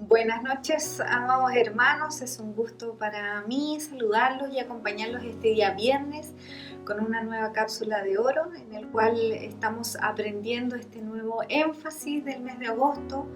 Buenas noches, amados hermanos. Es un gusto para mí saludarlos y acompañarlos este día viernes con una nueva cápsula de oro en el cual estamos aprendiendo este nuevo énfasis del mes de agosto,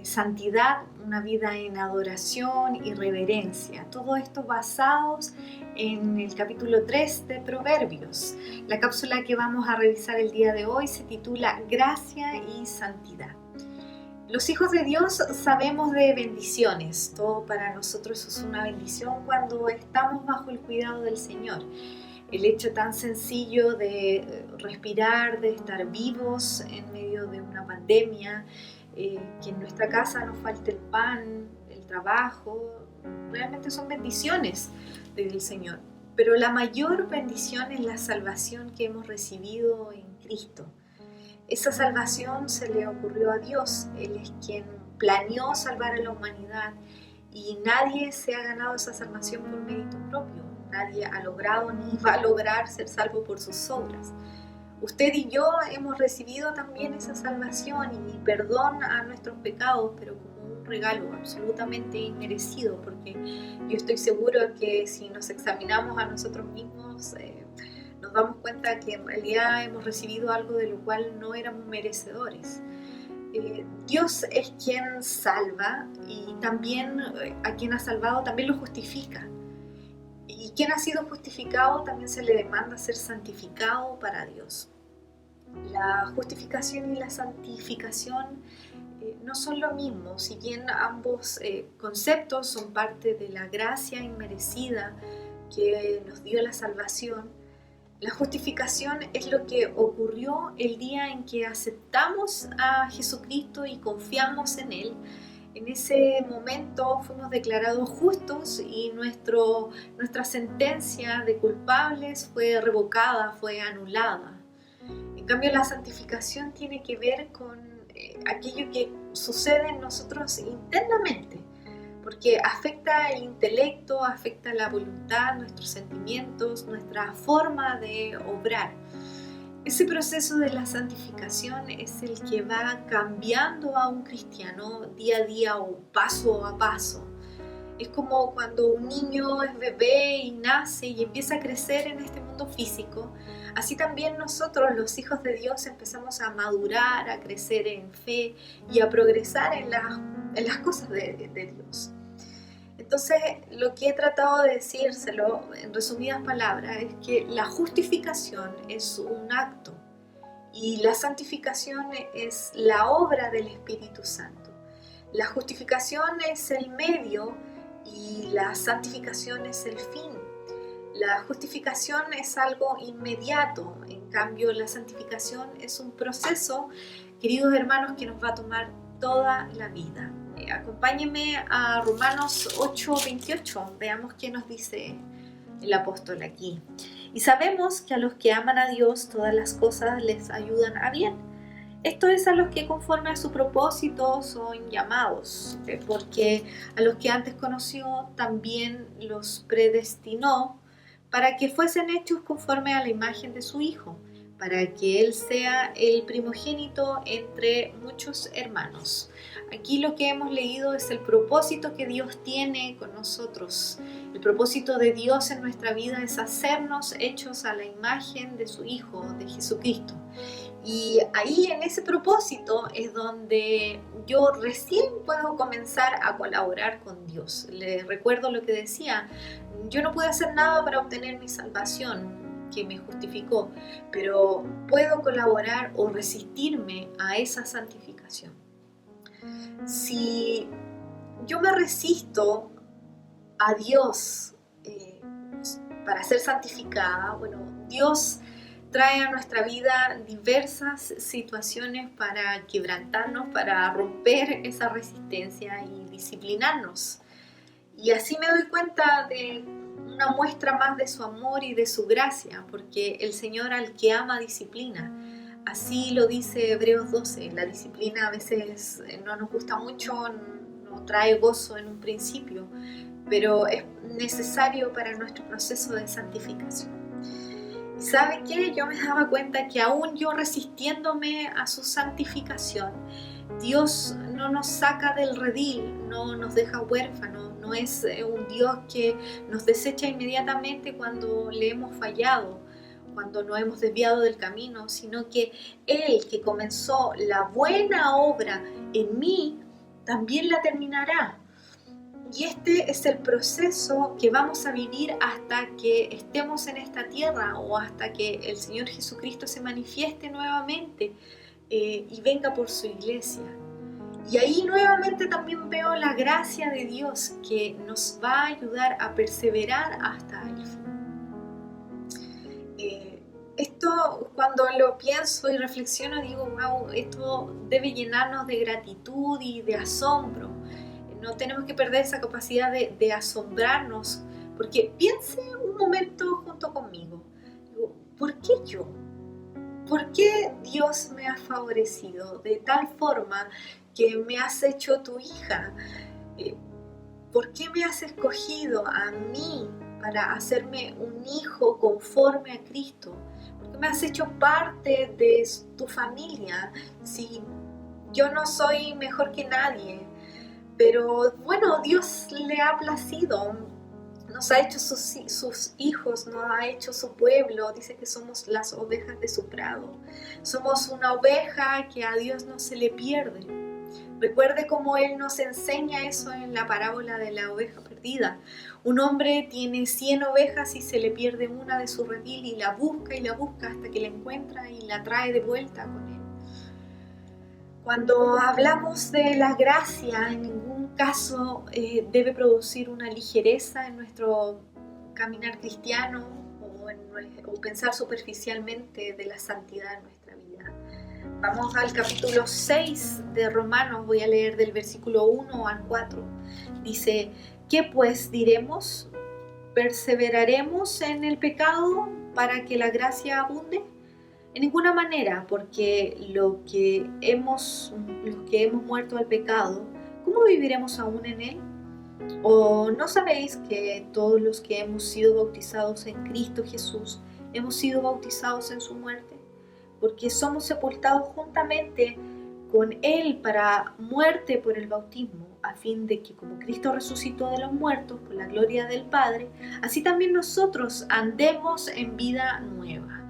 santidad, una vida en adoración y reverencia. Todo esto basados en el capítulo 3 de Proverbios. La cápsula que vamos a revisar el día de hoy se titula Gracia y Santidad. Los hijos de Dios sabemos de bendiciones. Todo para nosotros es una bendición cuando estamos bajo el cuidado del Señor. El hecho tan sencillo de respirar, de estar vivos en medio de una pandemia, que en nuestra casa nos falte el pan, el trabajo, realmente son bendiciones del Señor. Pero la mayor bendición es la salvación que hemos recibido en Cristo. Esa salvación se le ocurrió a Dios. Él es quien planeó salvar a la humanidad y nadie se ha ganado esa salvación por mérito propio. Nadie ha logrado ni va a lograr ser salvo por sus obras. Usted y yo hemos recibido también esa salvación y perdón a nuestros pecados, pero como un regalo absolutamente inmerecido, porque yo estoy seguro que si nos examinamos a nosotros mismos, nos damos cuenta que en realidad hemos recibido algo de lo cual no éramos merecedores. Dios es quien salva y también a quien ha salvado también lo justifica. Y quien ha sido justificado también se le demanda ser santificado para Dios. La justificación y la santificación no son lo mismo, si bien ambos conceptos son parte de la gracia inmerecida que nos dio la salvación. La justificación es lo que ocurrió el día en que aceptamos a Jesucristo y confiamos en Él. En ese momento fuimos declarados justos y nuestra sentencia de culpables fue revocada, fue anulada. En cambio, la santificación tiene que ver con aquello que sucede en nosotros internamente, porque afecta el intelecto, afecta la voluntad, nuestros sentimientos, nuestra forma de obrar. Ese proceso de la santificación es el que va cambiando a un cristiano día a día o paso a paso. Es como cuando un niño es bebé y nace y empieza a crecer en este mundo físico. Así también nosotros, los hijos de Dios, empezamos a madurar, a crecer en fe y a progresar en las cosas de Dios. Entonces, lo que he tratado de decírselo en resumidas palabras es que la justificación es un acto y la santificación es la obra del Espíritu Santo. La justificación es el medio y la santificación es el fin. La justificación es algo inmediato, en cambio la santificación es un proceso, queridos hermanos, que nos va a tomar toda la vida. Acompáñenme a Romanos 8:28, veamos qué nos dice el apóstol aquí. Y sabemos que a los que aman a Dios todas las cosas les ayudan a bien. Esto es a los que conforme a su propósito son llamados, porque a los que antes conoció también los predestinó para que fuesen hechos conforme a la imagen de su Hijo, para que Él sea el primogénito entre muchos hermanos. Aquí lo que hemos leído es el propósito que Dios tiene con nosotros. El propósito de Dios en nuestra vida es hacernos hechos a la imagen de su Hijo, de Jesucristo. Y ahí en ese propósito es donde yo recién puedo comenzar a colaborar con Dios. Les recuerdo lo que decía, yo no pude hacer nada para obtener mi salvación que me justificó, pero puedo colaborar o resistirme a esa santificación. Si yo me resisto a Dios para ser santificada, bueno, Dios trae a nuestra vida diversas situaciones para quebrantarnos, para romper esa resistencia y disciplinarnos. Y así me doy cuenta de una muestra más de su amor y de su gracia, porque el Señor al que ama disciplina. Así lo dice Hebreos 12, la disciplina a veces no nos gusta mucho, no trae gozo en un principio, pero es necesario para nuestro proceso de santificación. ¿Sabe qué? Yo me daba cuenta que aún yo resistiéndome a su santificación, Dios no nos saca del redil, no nos deja huérfanos, no es un Dios que nos desecha inmediatamente cuando le hemos fallado, cuando nos hemos desviado del camino, sino que Él que comenzó la buena obra en mí, también la terminará. Y este es el proceso que vamos a vivir hasta que estemos en esta tierra o hasta que el Señor Jesucristo se manifieste nuevamente y venga por su iglesia. Y ahí nuevamente también veo la gracia de Dios que nos va a ayudar a perseverar hasta el fin. Esto cuando lo pienso y reflexiono digo, wow, esto debe llenarnos de gratitud y de asombro. No tenemos que perder esa capacidad de asombrarnos, porque piense un momento junto conmigo. Digo, ¿por qué yo? ¿Por qué Dios me ha favorecido de tal forma que me has hecho tu hija? ¿Por qué me has escogido a mí para hacerme un hijo conforme a Cristo? ¿Por qué me has hecho parte de tu familia si yo no soy mejor que nadie? Pero bueno, Dios le ha placido, nos ha hecho sus hijos, nos ha hecho su pueblo, dice que somos las ovejas de su prado. Somos una oveja que a Dios no se le pierde. Recuerde cómo Él nos enseña eso en la parábola de la oveja perdida. Un hombre tiene 100 ovejas y se le pierde una de su redil y la busca hasta que la encuentra y la trae de vuelta con él. Cuando hablamos de la gracia, en ningún caso debe producir una ligereza en nuestro caminar cristiano o pensar superficialmente de la santidad en nuestra vida. Vamos al capítulo 6 de Romanos, voy a leer del versículo 1 al 4. Dice, ¿qué pues diremos? ¿Perseveraremos en el pecado para que la gracia abunde? En ninguna manera, porque los que hemos muerto al pecado, ¿cómo viviremos aún en él? ¿O no sabéis que todos los que hemos sido bautizados en Cristo Jesús, hemos sido bautizados en su muerte? Porque somos sepultados juntamente con él para muerte por el bautismo, a fin de que como Cristo resucitó de los muertos por la gloria del Padre, así también nosotros andemos en vida nueva.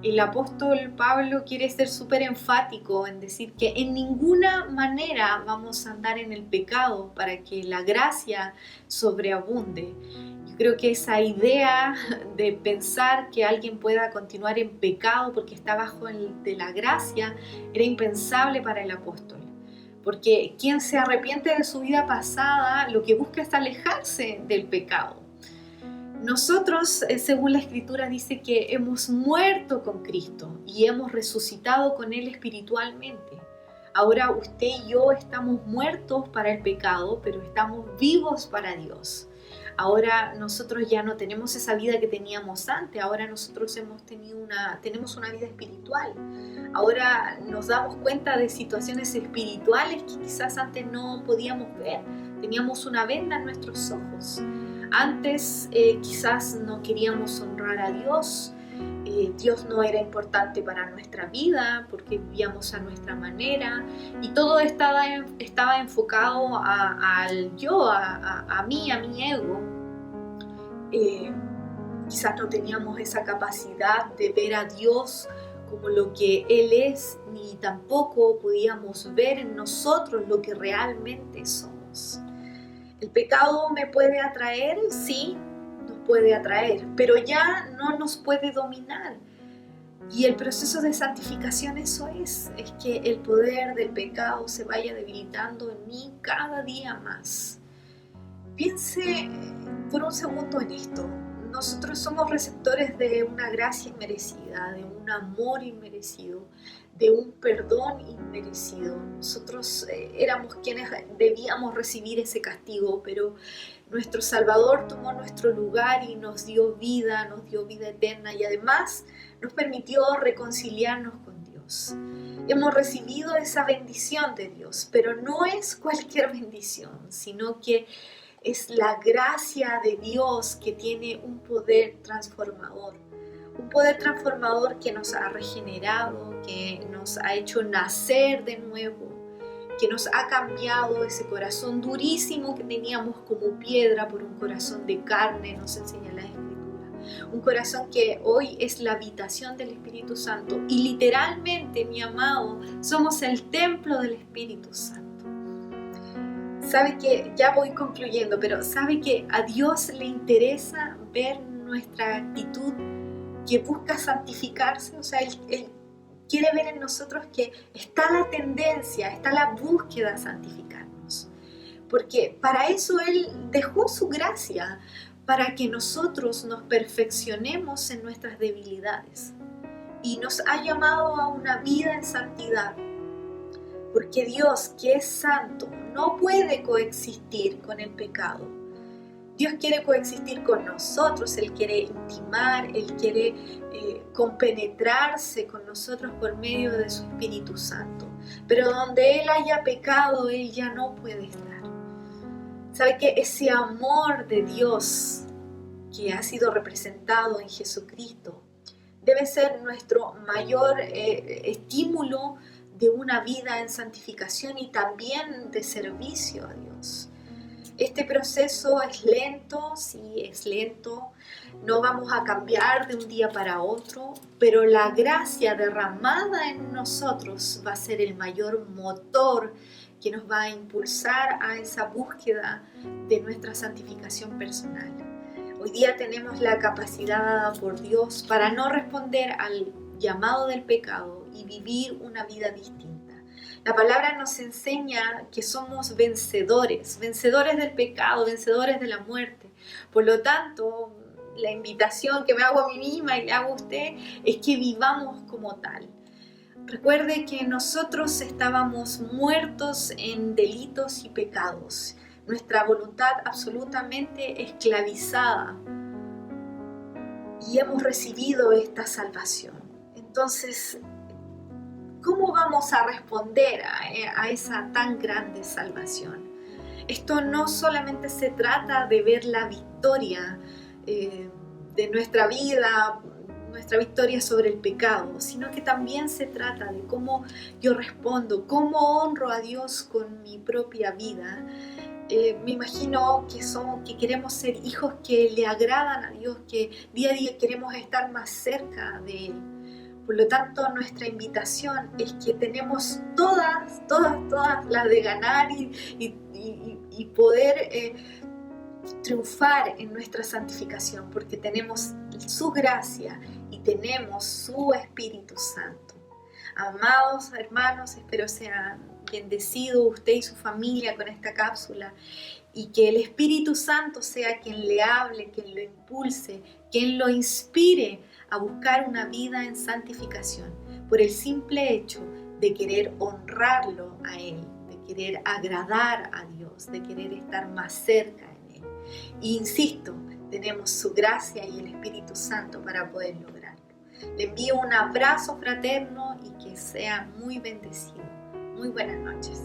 El apóstol Pablo quiere ser súper enfático en decir que en ninguna manera vamos a andar en el pecado para que la gracia sobreabunde. Yo creo que esa idea de pensar que alguien pueda continuar en pecado porque está bajo de la gracia era impensable para el apóstol. Porque quien se arrepiente de su vida pasada lo que busca es alejarse del pecado. Nosotros, según la Escritura, dice que hemos muerto con Cristo y hemos resucitado con Él espiritualmente. Ahora usted y yo estamos muertos para el pecado, pero estamos vivos para Dios. Ahora nosotros ya no tenemos esa vida que teníamos antes, ahora nosotros tenemos una vida espiritual. Ahora nos damos cuenta de situaciones espirituales que quizás antes no podíamos ver. Teníamos una venda en nuestros ojos. Antes quizás no queríamos honrar a Dios, Dios no era importante para nuestra vida porque vivíamos a nuestra manera y todo estaba enfocado al yo, a mí, a mi ego. Quizás no teníamos esa capacidad de ver a Dios como lo que Él es, ni tampoco podíamos ver en nosotros lo que realmente somos. ¿El pecado me puede atraer? Sí, nos puede atraer, pero ya no nos puede dominar. Y el proceso de santificación eso es que el poder del pecado se vaya debilitando en mí cada día más. Piense por un segundo en esto. Nosotros somos receptores de una gracia inmerecida, de un amor inmerecido, de un perdón inmerecido. Nosotros éramos quienes debíamos recibir ese castigo, pero nuestro Salvador tomó nuestro lugar y nos dio vida eterna y además nos permitió reconciliarnos con Dios. Hemos recibido esa bendición de Dios, pero no es cualquier bendición, sino que es la gracia de Dios que tiene un poder transformador, un un poder transformador que nos ha regenerado, que nos ha hecho nacer de nuevo, que nos ha cambiado ese corazón durísimo que teníamos como piedra por un corazón de carne, nos enseña la Escritura. Un corazón que hoy es la habitación del Espíritu Santo y literalmente, mi amado, somos el templo del Espíritu Santo. Sabe que, ya voy concluyendo, pero sabe que a Dios le interesa ver nuestra actitud que busca santificarse, o sea, Él quiere ver en nosotros que está la tendencia, está la búsqueda a santificarnos. Porque para eso Él dejó su gracia, para que nosotros nos perfeccionemos en nuestras debilidades. Y nos ha llamado a una vida en santidad. Porque Dios, que es santo, no puede coexistir con el pecado. Dios quiere coexistir con nosotros, Él quiere intimar, Él quiere compenetrarse con nosotros por medio de su Espíritu Santo. Pero donde Él haya pecado, Él ya no puede estar. ¿Sabe que ese amor de Dios que ha sido representado en Jesucristo debe ser nuestro mayor estímulo de una vida en santificación y también de servicio a Dios? Este proceso es lento, sí, es lento, no vamos a cambiar de un día para otro, pero la gracia derramada en nosotros va a ser el mayor motor que nos va a impulsar a esa búsqueda de nuestra santificación personal. Hoy día tenemos la capacidad dada por Dios para no responder al llamado del pecado y vivir una vida distinta. La palabra nos enseña que somos vencedores del pecado, vencedores de la muerte. Por lo tanto, la invitación que me hago a mí misma y le hago a usted es que vivamos como tal. Recuerde que nosotros estábamos muertos en delitos y pecados. Nuestra voluntad absolutamente esclavizada. Y hemos recibido esta salvación. Entonces, ¿cómo vamos a responder a esa tan grande salvación? Esto no solamente se trata de ver la victoria de nuestra vida, nuestra victoria sobre el pecado, sino que también se trata de cómo yo respondo, cómo honro a Dios con mi propia vida. Me imagino que queremos ser hijos que le agradan a Dios, que día a día queremos estar más cerca de Él. Por lo tanto, nuestra invitación es que tenemos todas las de ganar y poder triunfar en nuestra santificación, porque tenemos su gracia y tenemos su Espíritu Santo. Amados hermanos, espero sean bendecidos usted y su familia con esta cápsula y que el Espíritu Santo sea quien le hable, quien lo impulse, quien lo inspire a buscar una vida en santificación por el simple hecho de querer honrarlo a Él, de querer agradar a Dios, de querer estar más cerca de Él. Y insisto, tenemos su gracia y el Espíritu Santo para poder lograrlo. Le envío un abrazo fraterno y que sea muy bendecido. Muy buenas noches.